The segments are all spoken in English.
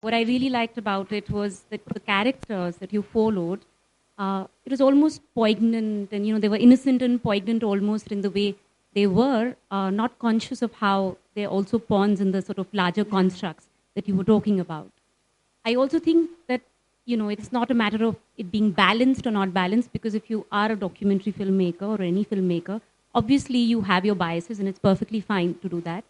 what I really liked about it was that the characters that you followed, it was almost poignant, and they were innocent and poignant almost in the way they were, not conscious of how they're also pawns in the sort of larger constructs that you were talking about. I also think that it's not a matter of it being balanced or not balanced, because if you are a documentary filmmaker or any filmmaker, obviously you have your biases, and it's perfectly fine to do that.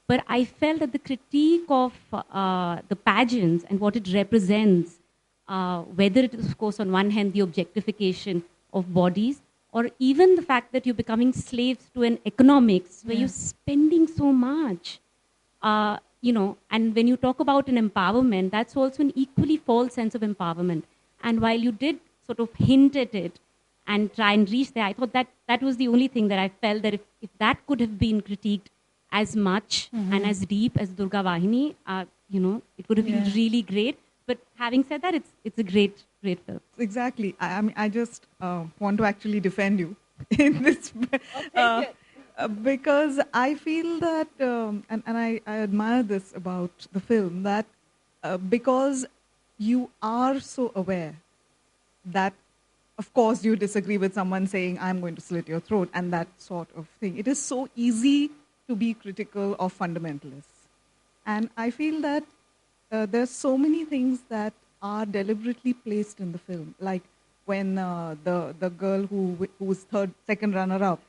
But I felt that the critique of the pageants and what it represents, whether it is, of course, on one hand, the objectification of bodies, or even the fact that you're becoming slaves to an economics where you're spending so much, and when you talk about an empowerment, that's also an equally false sense of empowerment. And while you did sort of hint at it and try and reach there, I thought that that was the only thing that I felt that if that could have been critiqued as much and as deep as Durga Vahini, it would have been really great. But having said that, it's a great film. Exactly. I mean, I just want to actually defend you in this. Because I feel that, and I admire this about the film, that because you are so aware that, of course, you disagree with someone saying, I'm going to slit your throat, and that sort of thing. It is so easy to be critical of fundamentalists. And I feel that there's so many things that are deliberately placed in the film. Like when the girl who was second runner-up,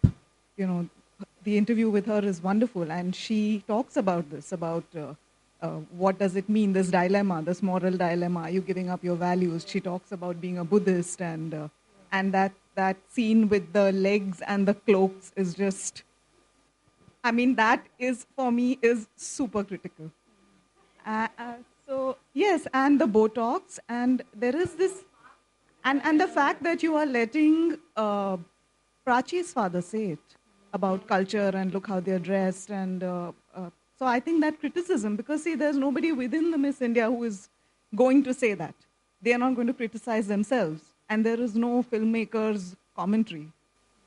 the interview with her is wonderful, and she talks about this, about what does it mean, this dilemma, this moral dilemma, are you giving up your values? She talks about being a Buddhist, and that scene with the legs and the cloaks is just, I mean, that is, for me, is super critical. So, yes, and the Botox, and there is this, and the fact that you are letting Prachi's father say it, about culture and look how they're dressed. And so I think that criticism, because see, there's nobody within the Miss India who is going to say that. They are not going to criticize themselves. And there is no filmmaker's commentary.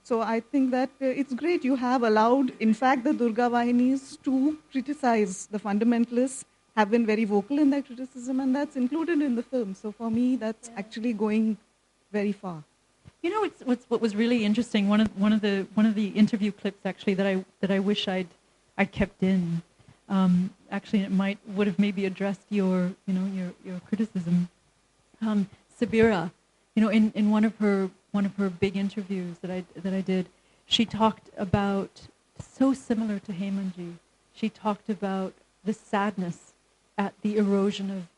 So I think that it's great you have allowed, in fact, the Durga Vahinis to criticize the fundamentalists, have been very vocal in their criticism, and that's included in the film. So for me, that's actually going very far. What was really interesting. One of the interview clips actually that I wish I'd kept in. Actually, it would have maybe addressed your criticism. Sabira, in one of her big interviews that I did, she talked about, so similar to Heymanji, she talked about the sadness at the erosion